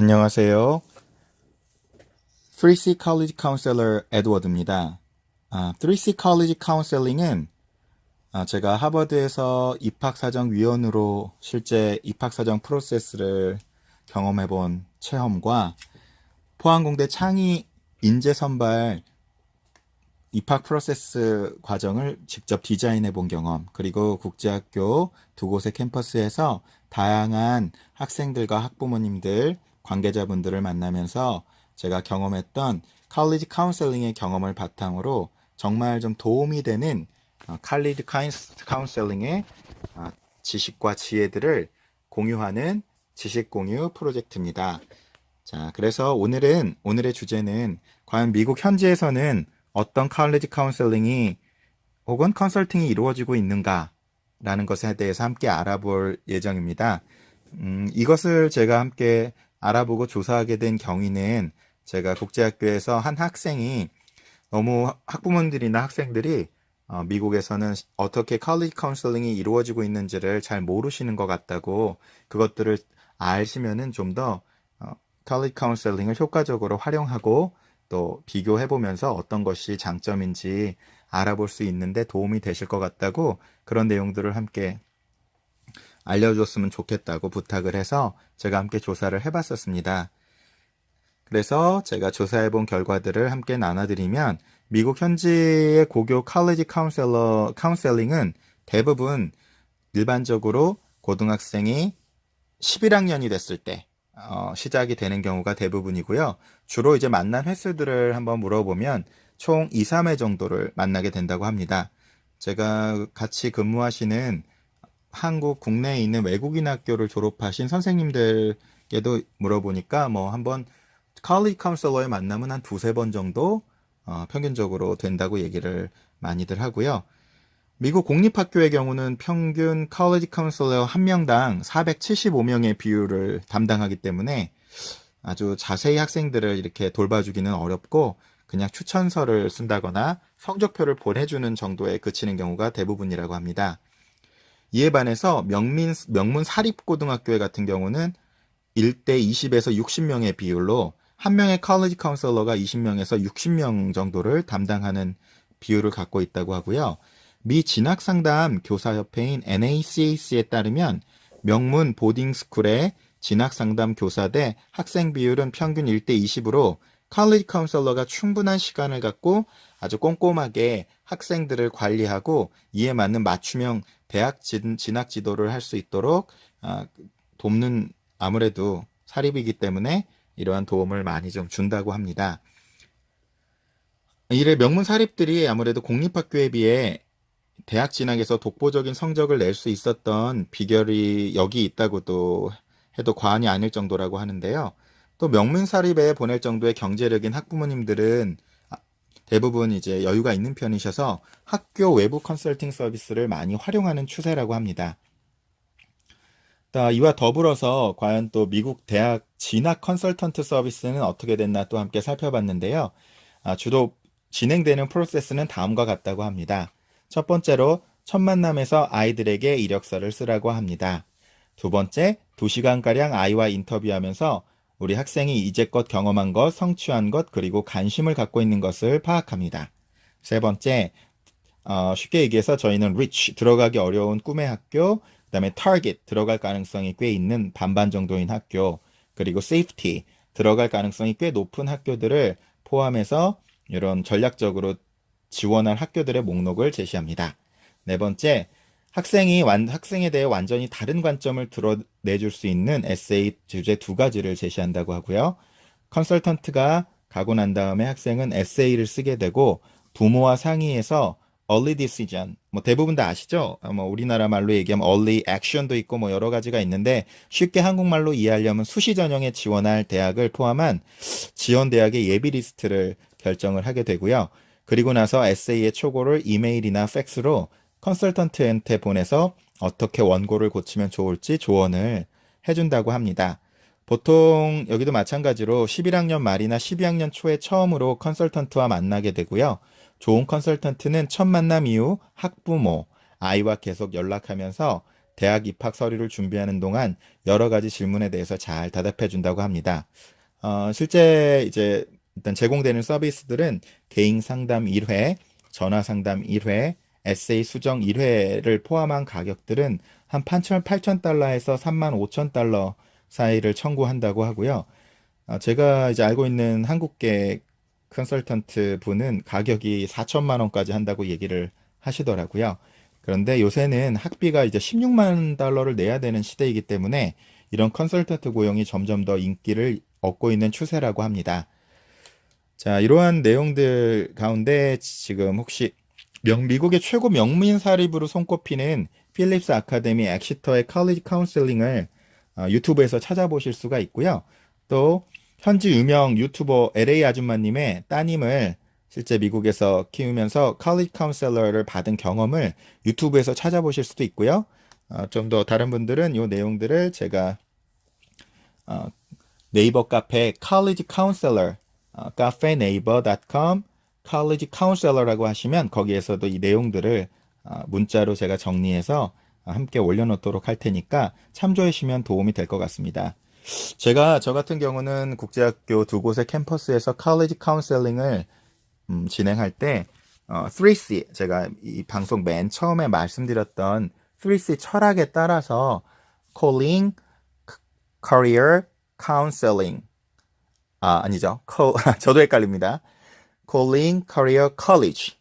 안녕하세요. 3C College Counselor 에드워드입니다. 3C College Counseling은 제가 하버드에서 입학사정위원으로 실제 입학사정 프로세스를 경험해본 체험과 포항공대 창의 인재선발 입학 프로세스 과정을 직접 디자인해본 경험, 그리고 국제학교 두 곳의 캠퍼스에서 다양한 학생들과 학부모님들, 관계자분들을 만나면서 제가 경험했던 칼리지 카운셀링의 경험을 바탕으로 정말 좀 도움이 되는 칼리지 카운셀링의 지식과 지혜들을 공유하는 지식 공유 프로젝트입니다. 자, 그래서 오늘의 주제는 과연 미국 현지에서는 어떤 칼리지 카운셀링이 혹은 컨설팅이 이루어지고 있는가라는 것에 대해서 함께 알아볼 예정입니다. 이것을 제가 함께 알아보고 조사하게 된 경위는 제가 국제학교에서 한 학생이 너무 학부모님들이나 학생들이 미국에서는 어떻게 칼리지 카운셀링이 이루어지고 있는지를 잘 모르시는 것 같다고, 그것들을 아시면은 좀 더 칼리지 카운셀링을 효과적으로 활용하고 또 비교해보면서 어떤 것이 장점인지 알아볼 수 있는데 도움이 되실 것 같다고, 그런 내용들을 함께 알려줬으면 좋겠다고 부탁을 해서 제가 함께 조사를 해봤었습니다. 그래서 제가 조사해본 결과들을 함께 나눠드리면, 미국 현지의 고교 칼리지 카운셀링은 대부분 일반적으로 고등학생이 11학년이 됐을 때 시작이 되는 경우가 대부분이고요. 주로 이제 만난 횟수들을 한번 물어보면 총 2, 3회 정도를 만나게 된다고 합니다. 제가 같이 근무하시는 한국 국내에 있는 외국인 학교를 졸업하신 선생님들께도 물어보니까 한번 칼리지 카운셀러의 만남은 한 두세 번 정도 평균적으로 된다고 얘기를 많이들 하고요. 미국 공립학교의 경우는 평균 칼리지 카운셀러 한 명당 475명의 비율을 담당하기 때문에 아주 자세히 학생들을 이렇게 돌봐주기는 어렵고, 그냥 추천서를 쓴다거나 성적표를 보내주는 정도에 그치는 경우가 대부분이라고 합니다. 이에 반해서 명문 사립고등학교 같은 경우는 1대 20에서 60명의 비율로 한 명의 칼리지 카운셀러가 20명에서 60명 정도를 담당하는 비율을 갖고 있다고 하고요. 미 진학상담 교사협회인 NACAC에 따르면 명문 보딩스쿨의 진학상담 교사 대 학생 비율은 평균 1대 20으로 칼리지 카운셀러가 충분한 시간을 갖고 아주 꼼꼼하게 학생들을 관리하고 이에 맞는 맞춤형 대학 진학 지도를 할 수 있도록 돕는, 아무래도 사립이기 때문에 이러한 도움을 많이 좀 준다고 합니다. 이래 명문 사립들이 아무래도 공립학교에 비해 대학 진학에서 독보적인 성적을 낼 수 있었던 비결이 여기 있다고도 해도 과언이 아닐 정도라고 하는데요. 또 명문 사립에 보낼 정도의 경제력인 학부모님들은 대부분 이제 여유가 있는 편이셔서 학교 외부 컨설팅 서비스를 많이 활용하는 추세라고 합니다. 이와 더불어서 과연 또 미국 대학 진학 컨설턴트 서비스는 어떻게 됐나 또 함께 살펴봤는데요. 주로 진행되는 프로세스는 다음과 같다고 합니다. 첫 번째로 첫 만남에서 아이들에게 이력서를 쓰라고 합니다. 두 번째, 2시간가량 아이와 인터뷰하면서 우리 학생이 이제껏 경험한 것, 성취한 것, 그리고 관심을 갖고 있는 것을 파악합니다. 세 번째, 쉽게 얘기해서 저희는 reach, 들어가기 어려운 꿈의 학교, 그 다음에 target, 들어갈 가능성이 꽤 있는 반반 정도인 학교, 그리고 safety, 들어갈 가능성이 꽤 높은 학교들을 포함해서 이런 전략적으로 지원할 학교들의 목록을 제시합니다. 네 번째, 학생에 대해 완전히 다른 관점을 드러내줄 수 있는 에세이 주제 2가지를 제시한다고 하고요. 컨설턴트가 가고 난 다음에 학생은 에세이를 쓰게 되고, 부모와 상의해서 early decision, 대부분 다 아시죠? 우리나라 말로 얘기하면 early action도 있고 여러 가지가 있는데, 쉽게 한국말로 이해하려면 수시 전형에 지원할 대학을 포함한 지원 대학의 예비 리스트를 결정을 하게 되고요. 그리고 나서 에세이의 초고를 이메일이나 팩스로 컨설턴트한테 보내서 어떻게 원고를 고치면 좋을지 조언을 해준다고 합니다. 보통 여기도 마찬가지로 11학년 말이나 12학년 초에 처음으로 컨설턴트와 만나게 되고요. 좋은 컨설턴트는 첫 만남 이후 학부모, 아이와 계속 연락하면서 대학 입학 서류를 준비하는 동안 여러 가지 질문에 대해서 잘 대답해 준다고 합니다. 실제 이제 일단 제공되는 서비스들은 개인 상담 1회, 전화 상담 1회, 에세이 수정 1회를 포함한 가격들은 한 8,000달러에서 35,000달러 사이를 청구한다고 하고요. 제가 이제 알고 있는 한국계 컨설턴트 분은 가격이 4천만 원까지 한다고 얘기를 하시더라고요. 그런데 요새는 학비가 이제 16만 달러를 내야 되는 시대이기 때문에 이런 컨설턴트 고용이 점점 더 인기를 얻고 있는 추세라고 합니다. 자, 이러한 내용들 가운데 지금 혹시 미국의 최고 명문 사립으로 손꼽히는 필립스 아카데미 엑시터의 컬리지 카운셀링을 유튜브에서 찾아보실 수가 있고요. 또 현지 유명 유튜버 LA 아줌마님의 따님을 실제 미국에서 키우면서 컬리지 카운셀러를 받은 경험을 유튜브에서 찾아보실 수도 있고요. 좀 더 다른 분들은 이 내용들을 제가 네이버 카페 college counselor, cafenaver.com college counselor라고 하시면 거기에서도 이 내용들을 문자로 제가 정리해서 함께 올려놓도록 할 테니까 참조해 주시면 도움이 될 것 같습니다. 저 같은 경우는 국제학교 두 곳의 캠퍼스에서 college counseling을 진행할 때 3C, 제가 이 방송 맨 처음에 말씀드렸던 3C 철학에 따라서 calling, career, counseling, 아니죠. 저도 헷갈립니다. calling, career, college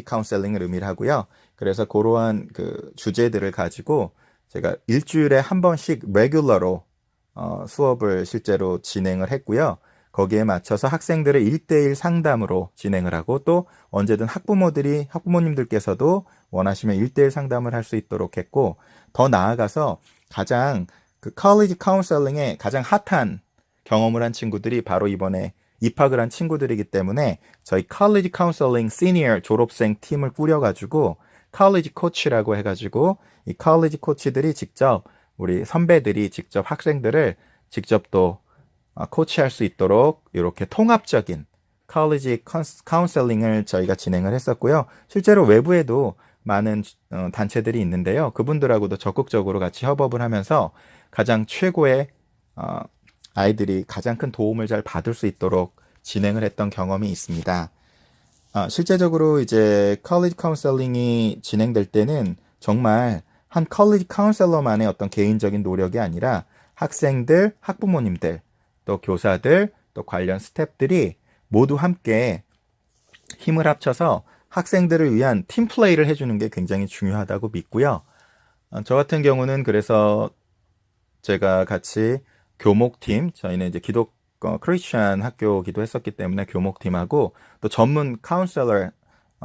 counseling을 의미를 하고요. 그래서 그러한 그 주제들을 가지고 제가 일주일에 한 번씩 레귤러로 수업을 실제로 진행을 했고요. 거기에 맞춰서 학생들의 1대1 상담으로 진행을 하고 또 언제든 학부모님들께서도 원하시면 1대1 상담을 할 수 있도록 했고 더 나아가서 가장 그 컬리지 카운셀링에 가장 핫한 경험을 한 친구들이 바로 이번에 입학을 한 친구들이기 때문에 저희 컬리지 카운셀링 시니어 졸업생 팀을 꾸려가지고 컬리지 코치라고 해가지고 이 컬리지 코치들이 직접 우리 선배들이 직접 학생들을 직접 또 코치할 수 있도록 이렇게 통합적인 컬리지 카운셀링을 저희가 진행을 했었고요. 실제로 외부에도 많은 단체들이 있는데요. 그분들하고도 적극적으로 같이 협업을 하면서 가장 최고의 아이들이 가장 큰 도움을 잘 받을 수 있도록 진행을 했던 경험이 있습니다. 실제적으로 이제 컬리지 카운셀링이 진행될 때는 정말 한 컬리지 카운셀러만의 어떤 개인적인 노력이 아니라 학생들, 학부모님들, 또 교사들, 또 관련 스태프들이 모두 함께 힘을 합쳐서 학생들을 위한 팀플레이를 해주는 게 굉장히 중요하다고 믿고요. 저 같은 경우는 그래서 제가 같이 교목팀, 저희는 이제 크리스천 학교기도 했었기 때문에 교목팀하고 또 전문 카운셀러,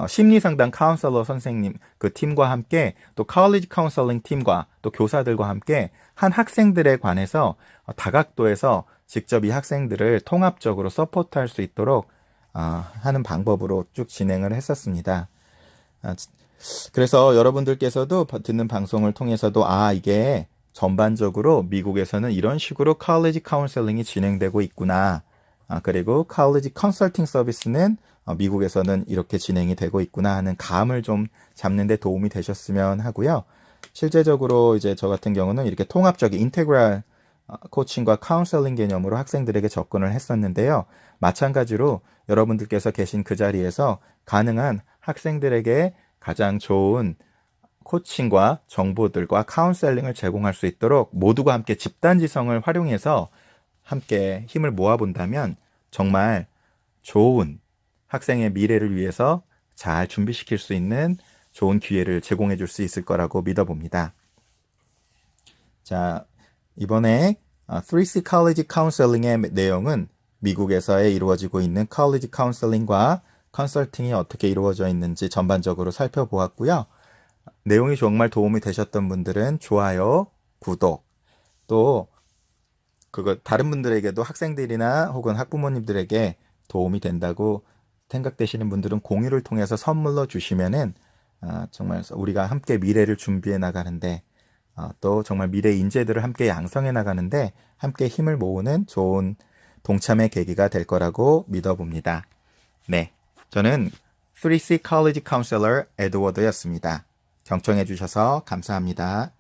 심리상담 카운셀러 선생님 그 팀과 함께 또 컬리지 카운셀링 팀과 또 교사들과 함께 한 학생들에 관해서 다각도에서 직접 이 학생들을 통합적으로 서포트할 수 있도록 하는 방법으로 쭉 진행을 했었습니다. 그래서 여러분들께서도 듣는 방송을 통해서도 이게 전반적으로 미국에서는 이런 식으로 컬리지 카운셀링이 진행되고 있구나. 그리고 컬리지 컨설팅 서비스는 미국에서는 이렇게 진행이 되고 있구나 하는 감을 좀 잡는 데 도움이 되셨으면 하고요. 실제적으로 이제 저 같은 경우는 이렇게 통합적인 인테그랄 코칭과 카운셀링 개념으로 학생들에게 접근을 했었는데요. 마찬가지로 여러분들께서 계신 그 자리에서 가능한 학생들에게 가장 좋은 코칭과 정보들과 카운셀링을 제공할 수 있도록 모두가 함께 집단지성을 활용해서 함께 힘을 모아본다면 정말 좋은 학생의 미래를 위해서 잘 준비시킬 수 있는 좋은 기회를 제공해 줄 수 있을 거라고 믿어봅니다. 자, 이번에 3C 컬리지 카운셀링의 내용은 미국에서 이루어지고 있는 컬리지 카운셀링과 컨설팅이 어떻게 이루어져 있는지 전반적으로 살펴보았고요. 내용이 정말 도움이 되셨던 분들은 좋아요, 구독, 또 다른 분들에게도 학생들이나 혹은 학부모님들에게 도움이 된다고 생각되시는 분들은 공유를 통해서 선물로 주시면은 정말 우리가 함께 미래를 준비해 나가는데 또 정말 미래 인재들을 함께 양성해 나가는데 함께 힘을 모으는 좋은 동참의 계기가 될 거라고 믿어봅니다. 네, 저는 3C College Counselor 에드워드였습니다. 경청해 주셔서 감사합니다.